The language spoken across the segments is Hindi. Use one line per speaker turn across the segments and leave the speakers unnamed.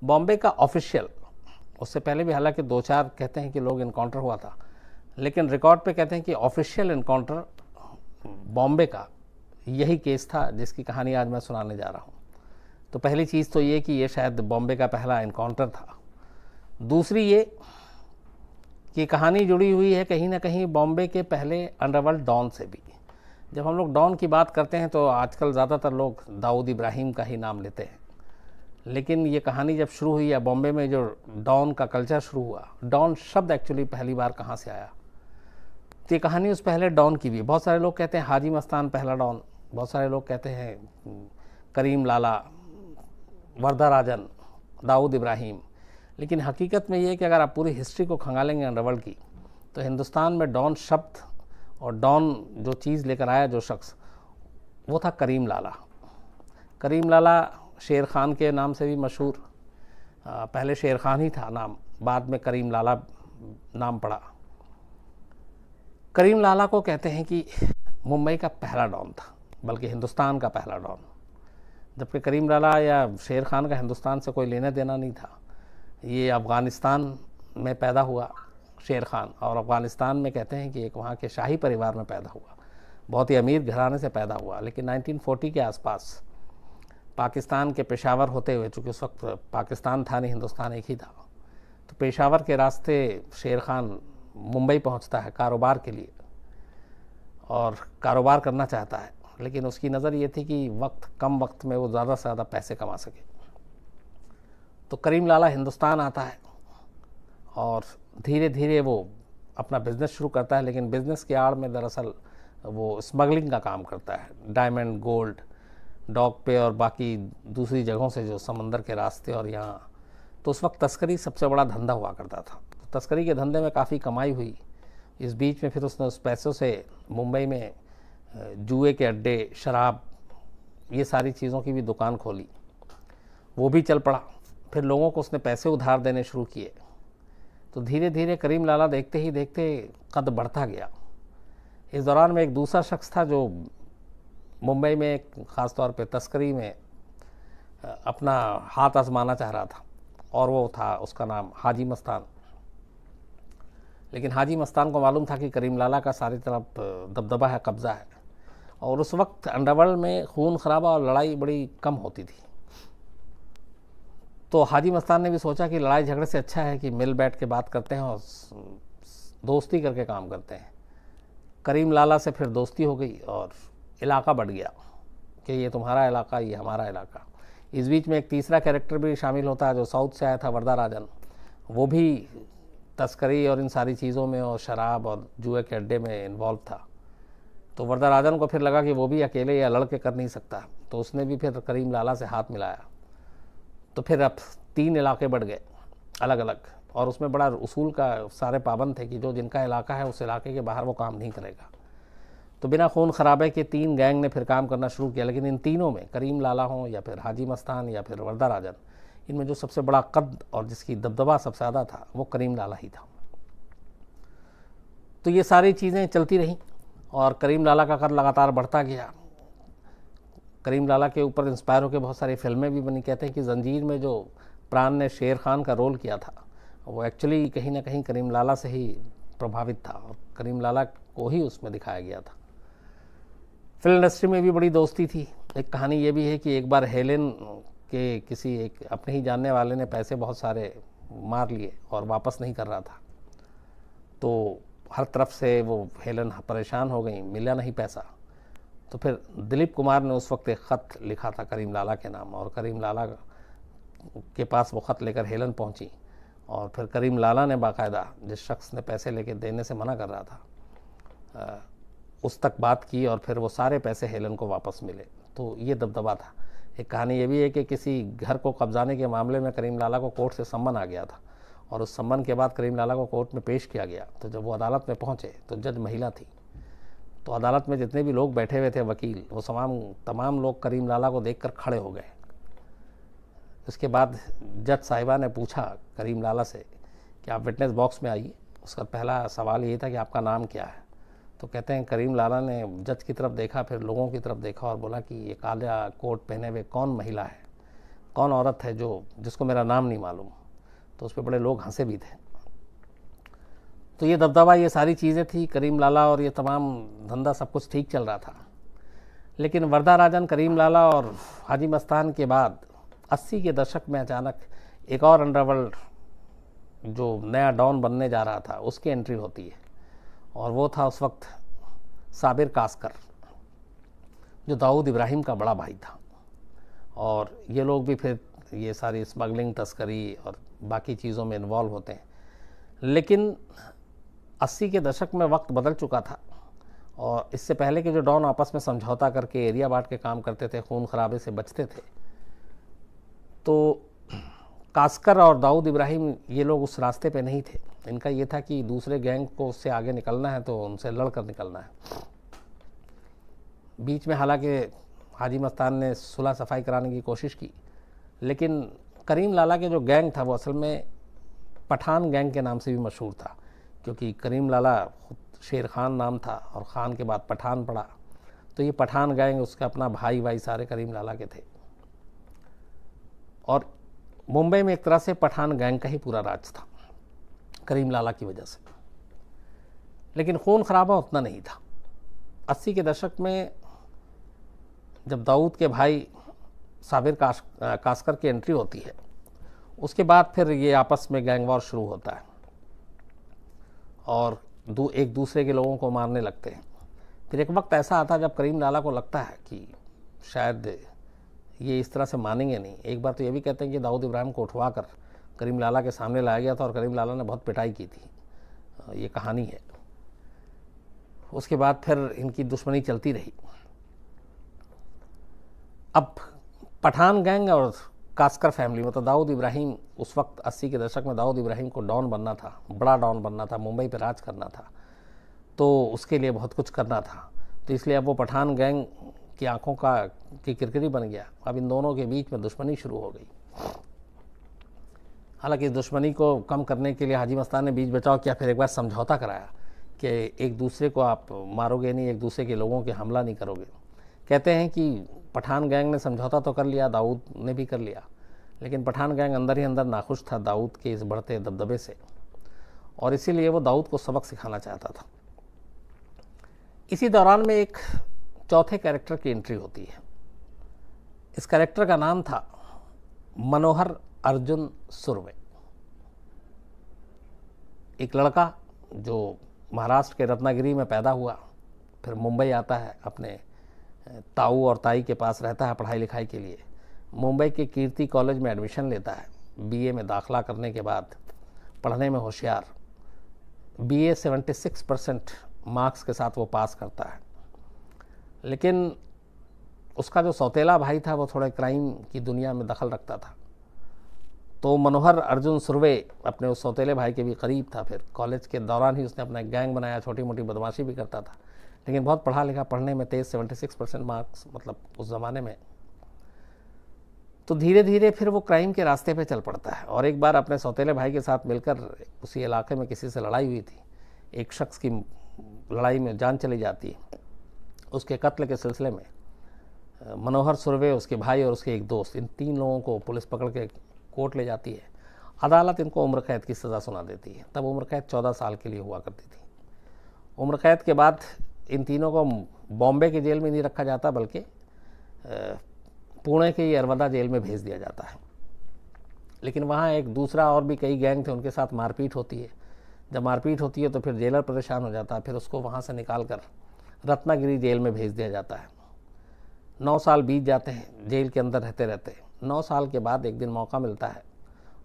बॉम्बे का ऑफिशियल, उससे पहले भी हालांकि 2-4 कहते हैं कि लोग इनकाउंटर हुआ था, लेकिन रिकॉर्ड पे कहते हैं कि ऑफिशियल इनकाउंटर बॉम्बे का यही केस था जिसकी कहानी आज मैं सुनाने जा रहा हूँ। तो पहली चीज़ तो ये कि ये शायद बॉम्बे का पहला इनकाउंटर था। दूसरी ये कि कहानी जुड़ी हुई है कहीं ना कहीं बॉम्बे के पहले अंडरवर्ल्ड डॉन से भी। जब हम लोग डॉन की बात करते हैं तो आजकल ज़्यादातर लोग दाऊद इब्राहिम का ही नाम लेते हैं, लेकिन ये कहानी जब शुरू हुई है बॉम्बे में, जो डॉन का कल्चर शुरू हुआ, डॉन शब्द एक्चुअली पहली बार कहाँ से आया, तो ये कहानी उस पहले डॉन की भी। बहुत सारे लोग कहते हैं हाजी मस्तान पहला डॉन, बहुत सारे लोग कहते हैं करीम लाला, वर्दा राजन, दाऊद इब्राहिम, लेकिन हकीकत में ये है कि अगर आप पूरी हिस्ट्री को खंगालेंगे अंडरवर्ल्ड की, तो हिंदुस्तान में डॉन शब्द और डॉन जो चीज़ लेकर आया जो शख्स, वो था करीम लाला। करीम लाला शेर खान के नाम से भी मशहूर, पहले शेर खान ही था नाम, बाद में करीम लाला नाम पड़ा। करीम लाला को कहते हैं कि मुंबई का पहला डॉन था, बल्कि हिंदुस्तान का पहला डॉन, जबकि करीम लाला या शेर खान का हिंदुस्तान से कोई लेना देना नहीं था। ये अफ़गानिस्तान में पैदा हुआ शेर खान, और अफ़गानिस्तान में कहते हैं कि एक वहाँ के शाही परिवार में पैदा हुआ, बहुत ही अमीर घराने से पैदा हुआ। लेकिन 1940 के आसपास पाकिस्तान के पेशावर होते हुए, चूँकि उस वक्त पाकिस्तान था नहीं, हिंदुस्तान एक ही था, तो पेशावर के रास्ते शेर खान मुंबई पहुंचता है कारोबार के लिए, और कारोबार करना चाहता है, लेकिन उसकी नज़र ये थी कि कम वक्त में वो ज़्यादा से ज़्यादा पैसे कमा सके। तो करीम लाला हिंदुस्तान आता है और धीरे धीरे वो अपना बिज़नेस शुरू करता है, लेकिन बिज़नेस के आड़ में दरअसल वो स्मगलिंग का काम करता है, डायमंड, गोल्ड, डॉक पे और बाकी दूसरी जगहों से जो समंदर के रास्ते। और यहाँ तो उस वक्त तस्करी सबसे बड़ा धंधा हुआ करता था, तो तस्करी के धंधे में काफ़ी कमाई हुई। इस बीच में फिर उसने उस पैसों से मुंबई में जुए के अड्डे, शराब, ये सारी चीज़ों की भी दुकान खोली, वो भी चल पड़ा। फिर लोगों को उसने पैसे उधार देने शुरू किए, तो धीरे धीरे करीम लाला देखते ही देखते कद बढ़ता गया। इस दौरान में एक दूसरा शख्स था जो मुंबई में ख़ास तौर पे तस्करी में अपना हाथ आजमाना चाह रहा था, और वो था, उसका नाम हाजी मस्तान। लेकिन हाजी मस्तान को मालूम था कि करीम लाला का सारी तरफ दबदबा है, कब्ज़ा है, और उस वक्त अंडरवर्ल्ड में खून खराबा और लड़ाई बड़ी कम होती थी। तो हाजी मस्तान ने भी सोचा कि लड़ाई झगड़े से अच्छा है कि मिल बैठ के बात करते हैं और दोस्ती करके काम करते हैं। करीम लाला से फिर दोस्ती हो गई और इलाका बढ़ गया कि ये तुम्हारा इलाका, ये हमारा इलाका। इस बीच में एक तीसरा कैरेक्टर भी शामिल होता है जो साउथ से आया था, वर्दा राजन। वो भी तस्करी और इन सारी चीज़ों में और शराब और जुए के अड्डे में इन्वॉल्व था। तो वर्दा राजन को फिर लगा कि वो भी अकेले या लड़ के कर नहीं सकता, तो उसने भी फिर करीम लाला से हाथ मिलाया। तो फिर अब 3 इलाके बढ़ गए अलग अलग, और उसमें बड़ा उसूल का सारे पाबंद थे कि जो जिनका इलाका है उस इलाके के बाहर वो काम नहीं करेगा। तो बिना खून खराबे के 3 गैंग ने फिर काम करना शुरू किया। लेकिन इन तीनों में, करीम लाला हो या फिर हाजी मस्तान या फिर वर्दा राजन, इनमें जो सबसे बड़ा कद और जिसकी दबदबा सबसे ज़्यादा था वो करीम लाला ही था। तो ये सारी चीज़ें चलती रहीं और करीम लाला का कद लगातार बढ़ता गया। करीम लाला के ऊपर इंस्पायर होकर बहुत सारी फिल्में भी बनी। कहते हैं कि जंजीर में जो प्राण ने शेर खान का रोल किया था, वो एक्चुअली कहीं ना कहीं करीम लाला से ही प्रभावित था, और करीम लाला को ही उसमें दिखाया गया था। फिल्म इंडस्ट्री में भी बड़ी दोस्ती थी। एक कहानी ये भी है कि एक बार हेलेन के किसी एक अपने ही जानने वाले ने पैसे बहुत सारे मार लिए और वापस नहीं कर रहा था, तो हर तरफ से वो हेलेन परेशान हो गई, मिला नहीं पैसा। तो फिर दिलीप कुमार ने उस वक्त एक ख़त लिखा था करीम लाला के नाम, और करीम लाला के पास वो ख़त लेकर हेलन पहुंची, और फिर करीम लाला ने बाकायदा जिस शख्स ने पैसे लेके देने से मना कर रहा था उस तक बात की, और फिर वो सारे पैसे हेलन को वापस मिले। तो ये दबदबा था। एक कहानी ये भी है कि किसी घर को कब्जाने के मामले में करीम लाला को कोर्ट से सम्मन आ गया था, और उस सम्मन के बाद करीम लाला को कोर्ट में पेश किया गया। तो जब वो अदालत में पहुँचे तो जज महिला थी, तो अदालत में जितने भी लोग बैठे हुए थे, वकील, वो तमाम लोग करीम लाला को देखकर खड़े हो गए। उसके बाद जज साहिबा ने पूछा करीम लाला से कि आप विटनेस बॉक्स में आइए। उसका पहला सवाल ये था कि आपका नाम क्या है। तो कहते हैं करीम लाला ने जज की तरफ देखा, फिर लोगों की तरफ देखा और बोला कि ये काला कोट पहने हुए कौन महिला है। कौन औरत है जो जिसको मेरा नाम नहीं मालूम, तो उस पर बड़े लोग हंसे भी थे। तो ये दबदबा, ये सारी चीज़ें थी, करीम लाला और ये तमाम धंधा सब कुछ ठीक चल रहा था। लेकिन वर्दा राजन, करीम लाला और हाजी मस्तान के बाद 80 के दशक में अचानक एक और अंडरवर्ल्ड जो नया डॉन बनने जा रहा था उसकी एंट्री होती है, और वो था उस वक्त साबिर कास्कर, जो दाऊद इब्राहिम का बड़ा भाई था। और ये लोग भी फिर ये सारी स्मगलिंग, तस्करी और बाकी चीज़ों में इन्वॉल्व होते हैं। लेकिन 80 के दशक में वक्त बदल चुका था, और इससे पहले के जो डॉन आपस में समझौता करके एरिया बांट के काम करते थे, खून खराबे से बचते थे, तो कास्कर और दाऊद इब्राहिम ये लोग उस रास्ते पे नहीं थे। इनका ये था कि दूसरे गैंग को उससे आगे निकलना है तो उनसे लड़कर निकलना है। बीच में हालांकि हाजी मस्तान ने सुलह सफाई कराने की कोशिश की, लेकिन करीम लाला के जो गैंग था वो असल में पठान गैंग के नाम से भी मशहूर था, क्योंकि करीम लाला शेर खान नाम था और ख़ान के बाद पठान पड़ा, तो ये पठान गैंग, उसका अपना भाई सारे करीम लाला के थे। और मुंबई में एक तरह से पठान गैंग का ही पूरा राज था करीम लाला की वजह से। लेकिन खून खराबा उतना नहीं था। 80 के दशक में जब दाऊद के भाई साबिर कास्कर की एंट्री होती है, उसके बाद फिर ये आपस में गैंग वॉर शुरू होता है और एक दूसरे के लोगों को मारने लगते हैं। फिर एक वक्त ऐसा आता है जब करीम लाला को लगता है कि शायद ये इस तरह से मानेंगे नहीं। एक बार तो ये भी कहते हैं कि दाऊद इब्राहिम को उठवा कर करीम लाला के सामने लाया गया था और करीम लाला ने बहुत पिटाई की थी, ये कहानी है। उसके बाद फिर इनकी दुश्मनी चलती रही। अब पठान गैंग और कास्कर फैमिली, मतलब दाऊद इब्राहिम, उस वक्त 80 के दशक में दाऊद इब्राहिम को डॉन बनना था, बड़ा डॉन बनना था, मुंबई पे राज करना था, तो उसके लिए बहुत कुछ करना था। तो इसलिए अब वो पठान गैंग की आंखों की किरकिरी बन गया। अब इन दोनों के बीच में दुश्मनी शुरू हो गई। हालांकि इस दुश्मनी को कम करने के लिए हाजी मस्तान ने बीच बचाव किया, फिर एक बार समझौता कराया कि एक दूसरे को आप मारोगे नहीं, एक दूसरे के लोगों के हमला नहीं करोगे। कहते हैं कि पठान गैंग ने समझौता तो कर लिया, दाऊद ने भी कर लिया, लेकिन पठान गैंग अंदर ही अंदर नाखुश था दाऊद के इस बढ़ते दबदबे से, और इसीलिए वो दाऊद को सबक सिखाना चाहता था। इसी दौरान में एक चौथे कैरेक्टर की एंट्री होती है। इस कैरेक्टर का नाम था मनोहर अर्जुन सुर्वे। एक लड़का जो महाराष्ट्र के रत्नागिरी में पैदा हुआ, फिर मुंबई आता है, अपने ताऊ और ताई के पास रहता है पढ़ाई लिखाई के लिए। मुंबई के कीर्ति कॉलेज में एडमिशन लेता है। बीए में दाखला करने के बाद पढ़ने में होशियार, बीए 76% मार्क्स के साथ वो पास करता है। लेकिन उसका जो सौतेला भाई था वो थोड़े क्राइम की दुनिया में दखल रखता था, तो मनोहर अर्जुन सुर्वे अपने उस सौतेले भाई के भी करीब था। फिर कॉलेज के दौरान ही उसने अपना एक गैंग बनाया, छोटी मोटी बदमाशी भी करता था, लेकिन बहुत पढ़ा लिखा, पढ़ने में तेज, 76% मार्क्स, मतलब उस ज़माने में। तो धीरे धीरे फिर वो क्राइम के रास्ते पे चल पड़ता है। और एक बार अपने सौतेले भाई के साथ मिलकर उसी इलाके में किसी से लड़ाई हुई थी, एक शख्स की लड़ाई में जान चली जाती है। उसके कत्ल के सिलसिले में मनोहर सुर्वे, उसके भाई और उसके एक दोस्त, इन 3 लोगों को पुलिस पकड़ के कोर्ट ले जाती है। अदालत इनको उम्र कैद की सज़ा सुना देती है। तब उम्र कैद 14 साल के लिए हुआ करती थी। उम्र कैद के बाद इन तीनों को बॉम्बे की जेल में नहीं रखा जाता, बल्कि पुणे के ही अरवदा जेल में भेज दिया जाता है। लेकिन वहाँ एक दूसरा और भी कई गैंग थे, उनके साथ मारपीट होती है। जब मारपीट होती है तो फिर जेलर परेशान हो जाता है, फिर उसको वहाँ से निकाल कर रत्नागिरी जेल में भेज दिया जाता है। 9 साल बीत जाते हैं जेल के अंदर रहते रहते। 9 साल के बाद एक दिन मौका मिलता है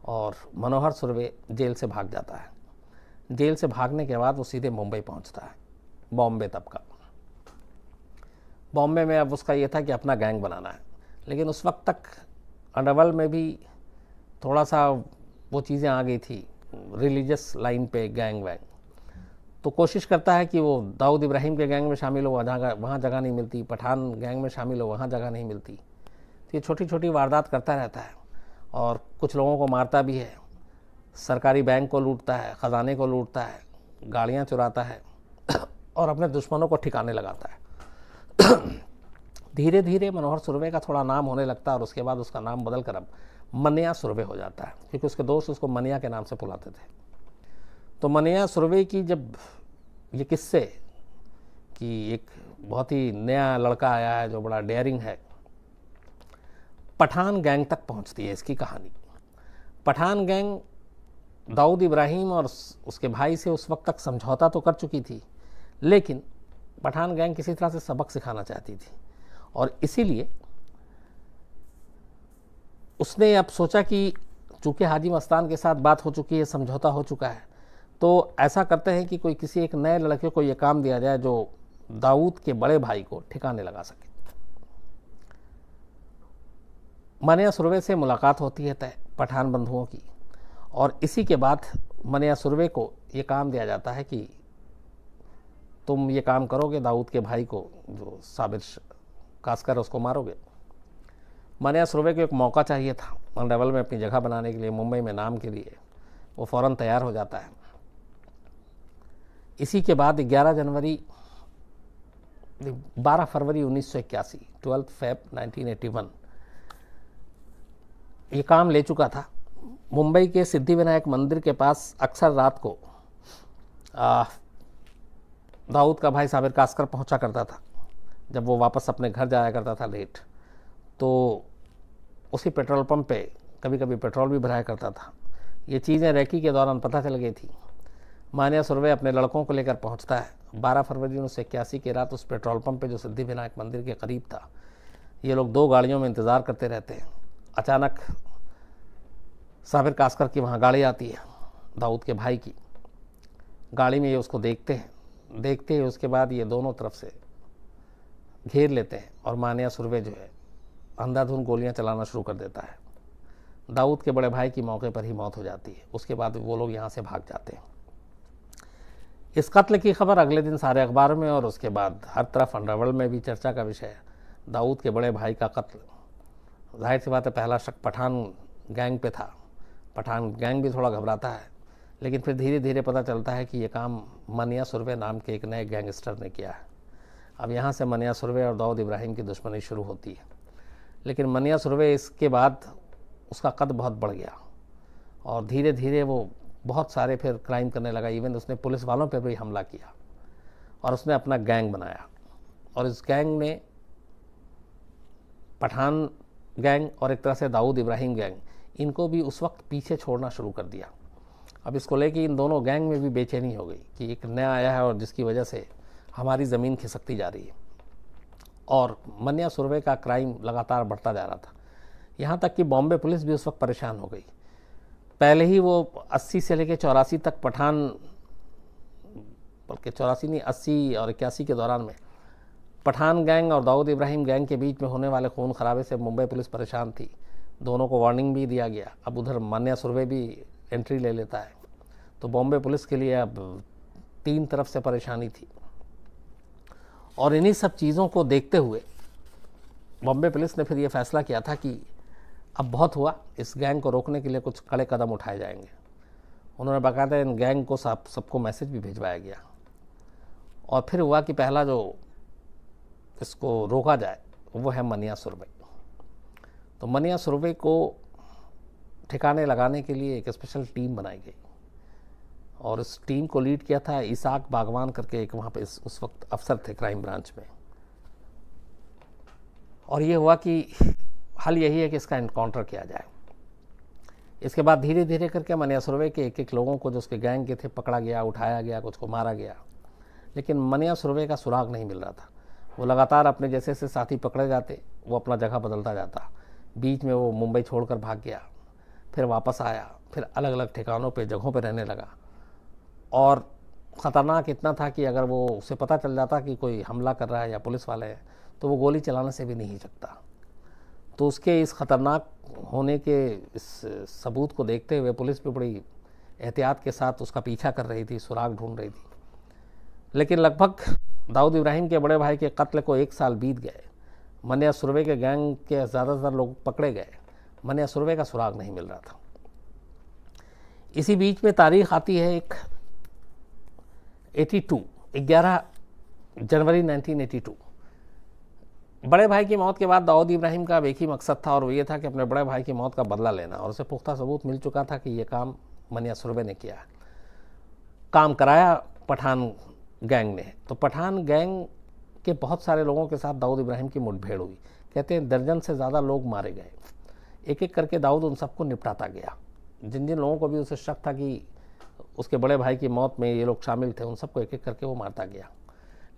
और मनोहर सुर्वे जेल से भाग जाता है। जेल से भागने के बाद वो सीधे मुंबई पहुंचता है, बॉम्बे तब का। बॉम्बे में अब उसका ये था कि अपना गैंग बनाना है, लेकिन उस वक्त तक अंडरवर्ल्ड में भी थोड़ा सा वो चीज़ें आ गई थी, रिलीजियस लाइन पे गैंग वैंग। तो कोशिश करता है कि वो दाऊद इब्राहिम के गैंग में शामिल हो, वहाँ जगह नहीं मिलती, पठान गैंग में शामिल हो, वहाँ जगह नहीं मिलती। तो ये छोटी छोटी वारदात करता रहता है और कुछ लोगों को मारता भी है, सरकारी बैंक को लूटता है, ख़जाने को लूटता है, गाड़ियाँ चुराता है और अपने दुश्मनों को ठिकाने लगाता है। धीरे धीरे मनोहर सुरवे का थोड़ा नाम होने लगता है और उसके बाद उसका नाम बदल कर अब मन्या सुरवे हो जाता है, क्योंकि उसके दोस्त उसको मन्या के नाम से बुलाते थे। तो मन्या सुरवे की जब ये किस्से कि एक बहुत ही नया लड़का आया है जो बड़ा डेयरिंग है, पठान गैंग तक पहुंचती है इसकी कहानी। पठान गैंग दाऊद इब्राहिम और उसके भाई से उस वक्त तक समझौता तो कर चुकी थी, लेकिन पठान गैंग किसी तरह से सबक सिखाना चाहती थी और इसीलिए उसने अब सोचा कि चूंकि हाजी मस्तान के साथ बात हो चुकी है, समझौता हो चुका है, तो ऐसा करते हैं कि कोई किसी एक नए लड़के को ये काम दिया जाए जो दाऊद के बड़े भाई को ठिकाने लगा सके। मन्या सुरवे से मुलाकात होती है तय पठान बंधुओं की, और इसी के बाद मन्या सुरवे को ये काम दिया जाता है कि तुम ये काम करोगे, दाऊद के भाई को जो साबिर कासकर उसको मारोगे। मन्या सुरवे को एक मौका चाहिए था अनरेवल में अपनी जगह बनाने के लिए, मुंबई में नाम के लिए। वो फ़ौरन तैयार हो जाता है। इसी के बाद 12 फरवरी 1981, 12 फेब 1981 ये काम ले चुका था। मुंबई के सिद्धिविनायक मंदिर के पास अक्सर रात को दाऊद का भाई साबिर कासकर पहुंचा करता था। जब वो वापस अपने घर जाया करता था लेट, तो उसी पेट्रोल पंप पे कभी कभी पेट्रोल भी भराया करता था। ये चीज़ें रैकी के दौरान पता चल गई थी। मन्या सुरवे अपने लड़कों को लेकर पहुंचता है 12 फरवरी 1981 की रात उस पेट्रोल पंप पे जो सिद्धिविनायक मंदिर के करीब था। ये लोग 2 गाड़ियों में इंतज़ार करते रहते हैं। अचानक साबिर कासकर की वहाँ गाड़ी आती है, दाऊद के भाई की गाड़ी में। ये उसको देखते हैं उसके बाद ये दोनों तरफ से घेर लेते हैं और मन्या सुरवे जो है अंधाधुंध गोलियां चलाना शुरू कर देता है। दाऊद के बड़े भाई की मौके पर ही मौत हो जाती है। उसके बाद वो लोग यहाँ से भाग जाते हैं। इस कत्ल की खबर अगले दिन सारे अखबार में और उसके बाद हर तरफ अंडरवर्ल्ड में भी चर्चा का विषय है। दाऊद के बड़े भाई का कत्ल, जाहिर सी बात है पहला शक पठान गैंग पे था। पठान गैंग भी थोड़ा घबराता है, लेकिन फिर धीरे धीरे पता चलता है कि ये काम मन्या सुरवे नाम के एक नए गैंगस्टर ने किया है। अब यहाँ से मन्या सुरवे और दाऊद इब्राहिम की दुश्मनी शुरू होती है। लेकिन मन्या सुरवे इसके बाद उसका कद बहुत बढ़ गया और धीरे धीरे वो बहुत सारे फिर क्राइम करने लगा। इवन उसने पुलिस वालों पर भी हमला किया और उसने अपना गैंग बनाया। और इस गैंग ने पठान गैंग और एक तरह से दाऊद इब्राहिम गैंग, इनको भी उस वक्त पीछे छोड़ना शुरू कर दिया। अब इसको लेके इन दोनों गैंग में भी बेचैनी हो गई कि एक नया आया है और जिसकी वजह से हमारी ज़मीन खिसकती जा रही है। और मन्या सुरवे का क्राइम लगातार बढ़ता जा रहा था, यहाँ तक कि बॉम्बे पुलिस भी उस वक्त परेशान हो गई। पहले ही वो 80 से लेकर 84 तक पठान, बल्कि 84 नहीं 80 और 81 के दौरान में पठान गैंग और दाऊद इब्राहिम गैंग के बीच में होने वाले खून खराबे से मुंबई पुलिस परेशान थी। दोनों को वार्निंग भी दिया गया। अब उधर मन्या सुरवे भी एंट्री ले लेता है, तो बॉम्बे पुलिस के लिए अब 3 तरफ से परेशानी थी। और इन्हीं सब चीज़ों को देखते हुए बॉम्बे पुलिस ने फिर ये फैसला किया था कि अब बहुत हुआ, इस गैंग को रोकने के लिए कुछ कड़े कदम उठाए जाएंगे। उन्होंने बाकायदा इन गैंग को सबको मैसेज भी भिजवाया गया। और फिर हुआ कि पहला जो इसको रोका जाए वो है मन्या सुरवे। तो मन्या सुरवे को ठिकाने लगाने के लिए एक स्पेशल टीम बनाई गई और इस टीम को लीड किया था इसाक बागवान करके एक वहाँ पे उस वक्त अफसर थे क्राइम ब्रांच में। और ये हुआ कि हल यही है कि इसका एनकाउंटर किया जाए। इसके बाद धीरे धीरे करके मन्या सुरवे के एक लोगों को जो उसके गैंग के थे पकड़ा गया, उठाया गया, कुछ को मारा गया। लेकिन मन्या सुरवे का सुराग नहीं मिल रहा था। वो लगातार अपने जैसे से साथी पकड़े जाते, वो अपना जगह बदलता जाता। बीच में वो मुंबई छोड़कर भाग गया, फिर वापस आया, फिर अलग अलग ठिकानों पे जगहों पे रहने लगा। और ख़तरनाक इतना था कि अगर वो उसे पता चल जाता कि कोई हमला कर रहा है या पुलिस वाले हैं, तो वो गोली चलाने से भी नहीं हिचकता। तो उसके इस ख़तरनाक होने के इस सबूत को देखते हुए पुलिस भी बड़ी एहतियात के साथ उसका पीछा कर रही थी, सुराग ढूंढ रही थी। लेकिन लगभग दाऊद इब्राहिम के बड़े भाई के कत्ल को 1 साल बीत गए। मन्या सुरवे के गैंग के ज़्यादातर लोग पकड़े गए, मन्या सुरवे का सुराग नहीं मिल रहा था। इसी बीच में तारीख आती है एक 11 जनवरी 1982। बड़े भाई की मौत के बाद दाऊद इब्राहिम का अब एक ही मकसद था और वो ये था कि अपने बड़े भाई की मौत का बदला लेना, और उसे पुख्ता सबूत मिल चुका था कि ये काम मनिया सुरभे ने किया, काम कराया पठान गैंग ने। तो पठान गैंग के बहुत सारे लोगों के साथ दाऊद इब्राहिम की मुठभेड़ हुई। कहते हैं दर्जन से ज़्यादा लोग मारे गए। एक एक करके दाऊद उन सबको निपटाता गया। जिन जिन लोगों को भी उसे शक था कि उसके बड़े भाई की मौत में ये लोग शामिल थे, उन सबको एक एक करके वो मारता गया।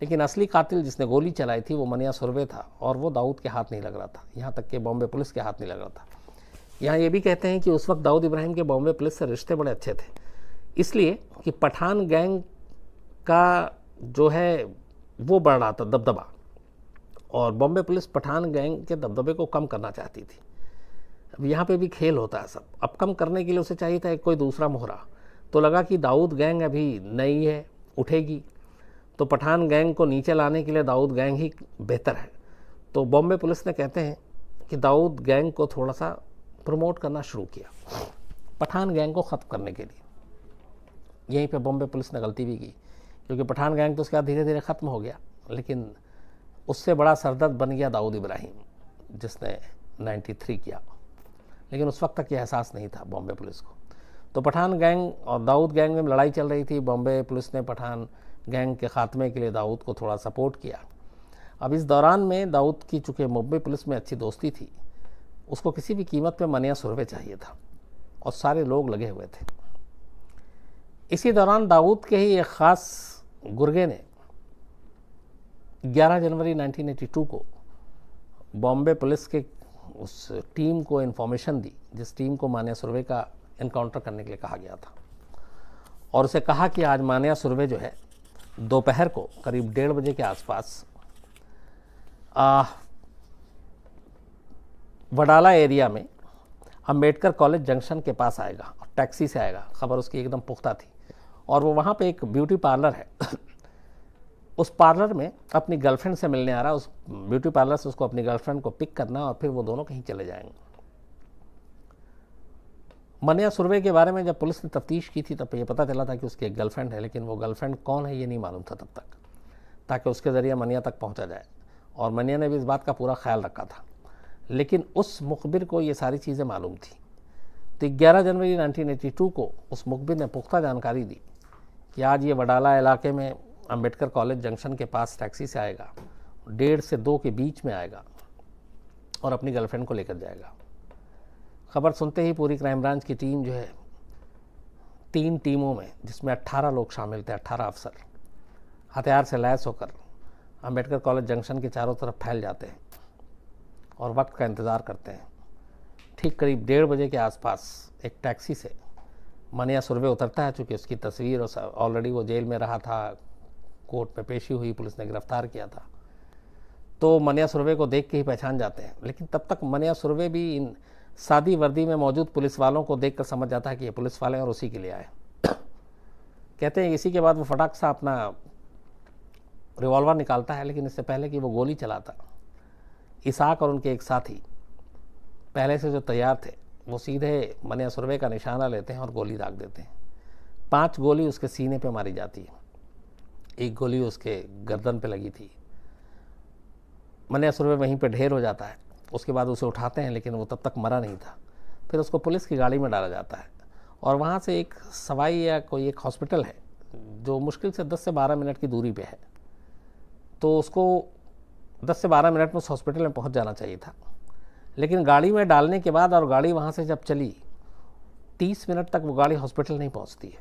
लेकिन असली कातिल जिसने गोली चलाई थी वो मनिया सुरभे था, और वो दाऊद के हाथ नहीं लग रहा था, यहाँ तक कि बॉम्बे पुलिस के हाथ नहीं लग रहा था। यहाँ ये भी कहते हैं कि उस वक्त दाऊद इब्राहिम के बॉम्बे पुलिस से रिश्ते बड़े अच्छे थे, इसलिए कि पठान गैंग का जो है वो बढ़ रहा था दबदबा, और बॉम्बे पुलिस पठान गैंग के दबदबे को कम करना चाहती थी। अब यहाँ पे भी खेल होता है सब। अब कम करने के लिए उसे चाहिए था एक कोई दूसरा मोहरा। तो लगा कि दाऊद गैंग अभी नई है, उठेगी, तो पठान गैंग को नीचे लाने के लिए दाऊद गैंग ही बेहतर है। तो बॉम्बे पुलिस ने कहते हैं कि दाऊद गैंग को थोड़ा सा प्रमोट करना शुरू किया पठान गैंग को ख़त्म करने के लिए। यहीं पे बॉम्बे पुलिस ने गलती भी की, क्योंकि पठान गैंग तो उसके बाद धीरे धीरे ख़त्म हो गया, लेकिन उससे बड़ा सरदर्द बन गया दाऊद इब्राहिम, जिसने 93 किया। लेकिन उस वक्त तक ये एहसास नहीं था बॉम्बे पुलिस को। तो पठान गैंग और दाऊद गैंग में लड़ाई चल रही थी। बॉम्बे पुलिस ने पठान गैंग के ख़ात्मे के लिए दाऊद को थोड़ा सपोर्ट किया। अब इस दौरान में दाऊद की चूँकि मुंबई पुलिस में अच्छी दोस्ती थी, उसको किसी भी कीमत पे मनिया सुरभे चाहिए था, और सारे लोग लगे हुए थे। इसी दौरान दाऊद के ही एक ख़ास गुर्गे ने 11 जनवरी 1982 को बॉम्बे पुलिस के उस टीम को इन्फॉर्मेशन दी, जिस टीम को मनिया सुरभे का इनकाउंटर करने के लिए कहा गया था, और उसे कहा कि आज मनिया सुरभे जो है दोपहर को करीब 1:30 बजे के आसपास वडाला एरिया में अंबेडकर कॉलेज जंक्शन के पास आएगा, और टैक्सी से आएगा। खबर उसकी एकदम पुख्ता थी, और वो वहाँ पे एक ब्यूटी पार्लर है उस पार्लर में अपनी गर्लफ्रेंड से मिलने आ रहा है। उस ब्यूटी पार्लर से उसको अपनी गर्लफ्रेंड को पिक करना, और फिर वो दोनों कहीं चले जाएंगे। मनिया सुरभे के बारे में जब पुलिस ने तफ्तीश की थी तब ये पता चला था कि उसकी एक गर्लफ्रेंड है, लेकिन वो गर्लफ्रेंड कौन है ये नहीं मालूम था तब तक, ताकि उसके ज़रिए मनिया तक पहुंचा जाए। और मनिया ने भी इस बात का पूरा ख्याल रखा था, लेकिन उस मुखबिर को ये सारी चीज़ें मालूम थी। तो 11 जनवरी 1982 को उस मुखबिर ने पुख्ता जानकारी दी कि आज ये वडाला इलाके में अंबेडकर कॉलेज जंक्शन के पास टैक्सी से आएगा, 1:30 से 2 के बीच में आएगा, और अपनी गर्लफ्रेंड को लेकर जाएगा। खबर सुनते ही पूरी क्राइम ब्रांच की टीम जो है 3 टीमों में, जिसमें 18 लोग शामिल थे, 18 अफसर हथियार से लैस होकर अंबेडकर कॉलेज जंक्शन के चारों तरफ फैल जाते हैं और वक्त का इंतज़ार करते हैं। ठीक करीब 1:30 बजे के आसपास एक टैक्सी से मनिया सुरभे उतरता है। चूँकि उसकी तस्वीर और ऑलरेडी वो जेल में रहा था, कोर्ट में पेशी हुई, पुलिस ने गिरफ्तार किया था, तो मनिया सुरभे को देख के ही पहचान जाते हैं। लेकिन तब तक मनिया सुरभे भी इन सादी वर्दी में मौजूद पुलिस वालों को देखकर समझ जाता है कि ये पुलिस वाले और उसी के लिए आए। कहते हैं इसी के बाद वो फटाक सा अपना रिवॉल्वर निकालता है, लेकिन इससे पहले कि वो गोली चलाता, इसाक और उनके एक साथी पहले से जो तैयार थे वो सीधे मनिया सुरभे का निशाना लेते हैं और गोली दाग देते हैं। 5 गोली उसके सीने पे मारी जाती है, 1 गोली उसके गर्दन पे लगी थी। मनिया सुरभे वहीं पे ढेर हो जाता है। उसके बाद उसे उठाते हैं, लेकिन वो तब तक मरा नहीं था। फिर उसको पुलिस की गाड़ी में डाला जाता है, और वहाँ से एक सवाई या कोई एक हॉस्पिटल है जो मुश्किल से 10 से 12 मिनट की दूरी पे है, तो उसको 10 से 12 मिनट में उस हॉस्पिटल में पहुँच जाना चाहिए था। लेकिन गाड़ी में डालने के बाद और गाड़ी वहाँ से जब चली 30 मिनट तक वो गाड़ी हॉस्पिटल नहीं पहुँचती है,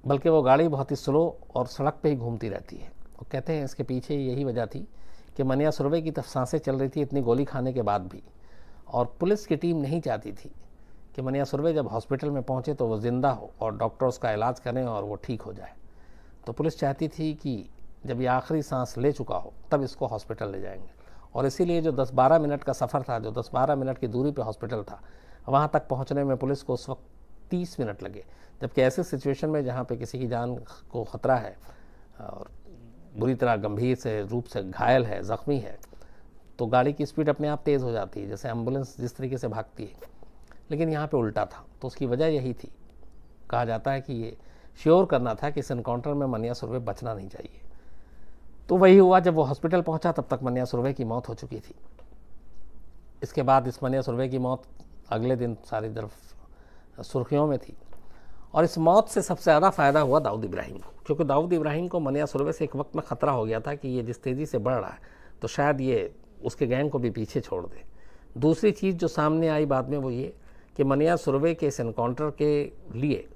बल्कि वो गाड़ी बहुत ही स्लो और सड़क पे ही घूमती रहती है। वो कहते हैं इसके पीछे यही वजह थी कि मनिया सुरभे की सांसें चल रही थी इतनी गोली खाने के बाद भी, और पुलिस की टीम नहीं चाहती थी कि मनिया सुरभे जब हॉस्पिटल में पहुँचे तो वो ज़िंदा हो और डॉक्टर उसका इलाज करें और वो ठीक हो जाए। तो पुलिस चाहती थी कि जब ये आखिरी सांस ले चुका हो तब इसको हॉस्पिटल ले जाएंगे, और इसीलिए जो 10-12 मिनट का सफ़र था, जो 10-12 मिनट की दूरी पे हॉस्पिटल था, वहाँ तक पहुँचने में पुलिस को उस वक्त 30 मिनट लगे। जबकि ऐसे सिचुएशन में जहाँ पे किसी की जान को ख़तरा है और बुरी तरह गंभीर से रूप से घायल है, ज़ख्मी है, तो गाड़ी की स्पीड अपने आप तेज़ हो जाती है, जैसे एम्बुलेंस जिस तरीके से भागती है। लेकिन यहाँ पे उल्टा था, तो उसकी वजह यही थी, कहा जाता है कि ये श्योर करना था कि इस एनकाउंटर में मनिया सुरभे बचना नहीं चाहिए। तो वही हुआ, जब वो हॉस्पिटल पहुंचा तब तक मनिया सुरभि की मौत हो चुकी थी। इसके बाद इस मनिया सुरभि की मौत अगले दिन सारी तरफ सुर्खियों में थी। और इस मौत से सबसे ज़्यादा फ़ायदा हुआ दाऊद इब्राहिम को, क्योंकि दाऊद इब्राहिम को मनिया सुरभि से एक वक्त में ख़तरा हो गया था कि ये जिस तेज़ी से बढ़ रहा है तो शायद ये उसके गैंग को भी पीछे छोड़ दे। दूसरी चीज़ जो सामने आई बाद में वो ये कि मनिया सुरभि के इस एनकाउंटर के लिए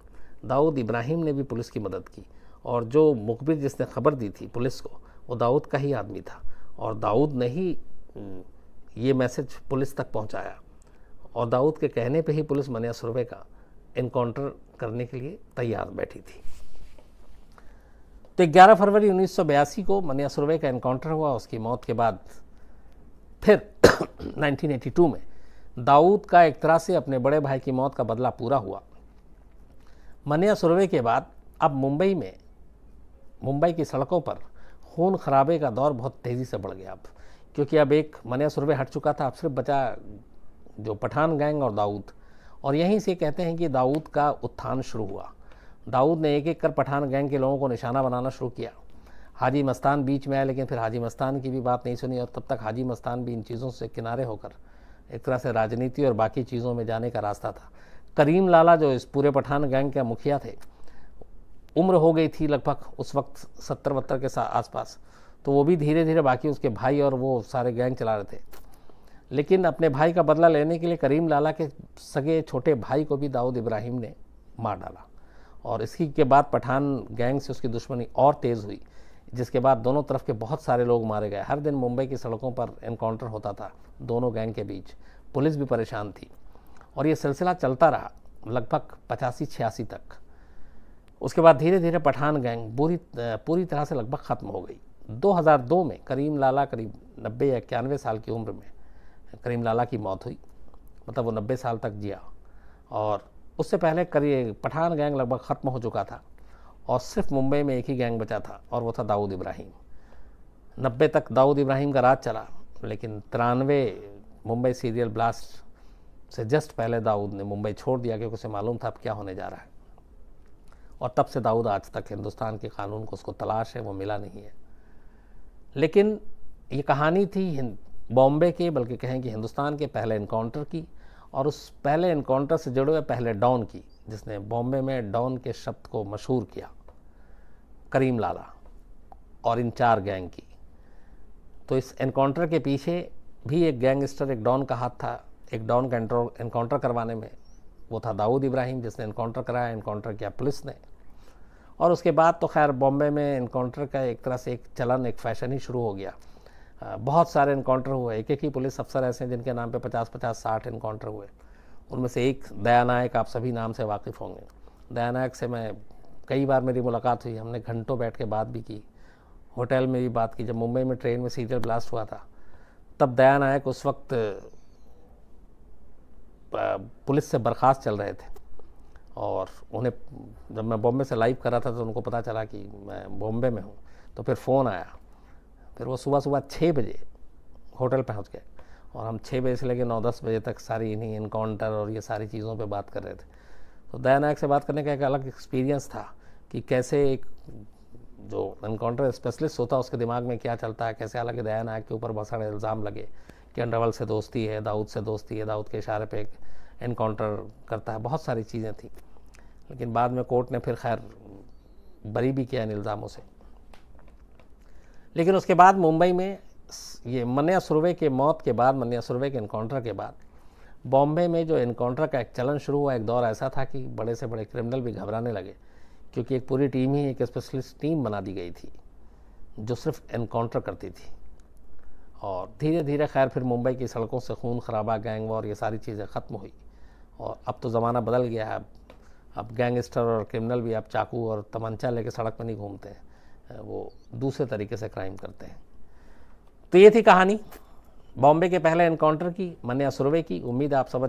दाऊद इब्राहिम ने भी पुलिस की मदद की, और जो मुखबिर जिसने खबर दी थी पुलिस को वो दाऊद का ही आदमी था, और दाऊद ने ही ये मैसेज पुलिस तक पहुंचाया, और दाऊद के कहने पे ही पुलिस मनिया सुरभि का एनकाउंटर करने के लिए तैयार बैठी थी। तो 11 फरवरी 1982 को मनिया सुरभि का एनकाउंटर हुआ। उसकी मौत के बाद फिर 1982 में दाऊद का एक तरह से अपने बड़े भाई की मौत का बदला पूरा हुआ। मनिया सुरभि के बाद अब मुंबई की सड़कों पर खून खराबे का दौर बहुत तेज़ी से बढ़ गया अब, क्योंकि अब एक मनिया सुरभि हट चुका था, अब सिर्फ बचा जो पठान गैंग और दाऊद। और यहीं से कहते हैं कि दाऊद का उत्थान शुरू हुआ। दाऊद ने एक एक कर पठान गैंग के लोगों को निशाना बनाना शुरू किया। हाजी मस्तान बीच में आया, लेकिन फिर हाजी मस्तान की भी बात नहीं सुनी, और तब तक हाजी मस्तान भी इन चीज़ों से किनारे होकर एक तरह से राजनीति और बाकी चीज़ों में जाने का रास्ता था। करीम लाला जो इस पूरे पठान गैंग के मुखिया थे, उम्र हो गई थी लगभग उस वक्त 70-72 के आसपास, तो वो भी धीरे धीरे बाकी उसके भाई और वो सारे गैंग चला रहे थे। लेकिन अपने भाई का बदला लेने के लिए करीम लाला के सगे छोटे भाई को भी दाऊद इब्राहिम ने मार डाला, और इसी के बाद पठान गैंग से उसकी दुश्मनी और तेज़ हुई, जिसके बाद दोनों तरफ के बहुत सारे लोग मारे गए। हर दिन मुंबई की सड़कों पर एनकाउंटर होता था दोनों गैंग के बीच, पुलिस भी परेशान थी, और ये सिलसिला चलता रहा लगभग 85-86 तक। उसके बाद धीरे धीरे पठान गैंग पूरी तरह से लगभग ख़त्म हो गई। 2002 में करीम लाला करीब 90 या 91 साल की उम्र में करीम लाला की मौत हुई, मतलब वो 90 साल तक जिया, और उससे पहले करीब पठान गैंग लगभग ख़त्म हो चुका था, और सिर्फ मुंबई में एक ही गैंग बचा था, और वो था दाऊद इब्राहिम। 90 तक दाऊद इब्राहिम का राज चला, लेकिन 93 मुंबई सीरियल ब्लास्ट से जस्ट पहले दाऊद ने मुंबई छोड़ दिया, क्योंकि उसे मालूम था अब क्या होने जा रहा है। और तब से दाऊद आज तक हिंदुस्तान के कानून को उसको तलाश है, वो मिला नहीं है। लेकिन ये कहानी थी बॉम्बे के, बल्कि कहें कि हिंदुस्तान के पहले एनकाउंटर की, और उस पहले एनकाउंटर से जुड़े हुए पहले डॉन की, जिसने बॉम्बे में डॉन के शब्द को मशहूर किया, करीम लाला और इन 4 गैंग की। तो इस एनकाउंटर के पीछे भी एक गैंगस्टर, एक डॉन का हाथ था। एक डॉन का एनकाउंटर करवाने में वो था दाऊद इब्राहिम, जिसने एनकाउंटर कराया, एनकाउंटर किया पुलिस ने। और उसके बाद तो खैर बॉम्बे में एनकाउंटर का एक तरह से एक चलन, एक फैशन ही शुरू हो गया। बहुत सारे एनकाउंटर हुए, एक ही पुलिस अफसर ऐसे हैं जिनके नाम पे 50-50-60 एनकाउंटर हुए। उनमें से एक दया नायक, आप सभी नाम से वाकिफ़ होंगे। दया नायक से मैं कई बार मेरी मुलाकात हुई, हमने घंटों बैठ के बात भी की, होटल में भी बात की। जब मुंबई में ट्रेन में सीरियल ब्लास्ट हुआ था तब दया नायक उस वक्त पुलिस से बर्खास्त चल रहे थे, और उन्हें जब मैं बॉम्बे से लाइव कर रहा था तो उनको पता चला कि मैं बॉम्बे में हूँ, तो फिर फ़ोन आया। फिर वो सुबह 6 बजे होटल पहुँच गए, और हम 6 बजे से लेकर 9-10 बजे तक सारी इन्हीं एनकाउंटर और ये सारी चीज़ों पे बात कर रहे थे। तो दया नायक से बात करने का एक अलग एक्सपीरियंस था कि कैसे एक जो एनकाउंटर स्पेशलिस्ट होता है उसके दिमाग में क्या चलता है, कैसे। हालांकि दया नायक के ऊपर बहुत सारे इल्ज़ाम लगे कि अंडरवर्ल्ड से दोस्ती है, दाऊद से दोस्ती है, दाऊद के इशारे पे एनकाउंटर करता है, बहुत सारी चीज़ें थी। लेकिन बाद में कोर्ट ने फिर खैर बरी भी किया इन इल्ज़ामों से। लेकिन उसके बाद मुंबई में ये मनिया सुरभि के मौत के बाद, मनिया सुरभि के एनकाउंटर के बाद बॉम्बे में जो एनकाउंटर का एक चलन शुरू हुआ, एक दौर ऐसा था कि बड़े से बड़े क्रिमिनल भी घबराने लगे, क्योंकि एक पूरी टीम ही, एक स्पेशलिस्ट टीम बना दी गई थी जो सिर्फ एनकाउंटर करती थी। और धीरे धीरे खैर फिर मुंबई की सड़कों से खून खराबा, गैंग वॉर, ये सारी चीज़ें ख़त्म हुई, और अब तो ज़माना बदल गया है। अब गैंगस्टर और क्रिमिनल भी अब चाकू और तमंचा लेके सड़क पर नहीं घूमते हैं, वो दूसरे तरीके से क्राइम करते हैं। तो ये थी कहानी बॉम्बे के पहले एनकाउंटर की, मनिया सुरभि की। उम्मीद है आप सब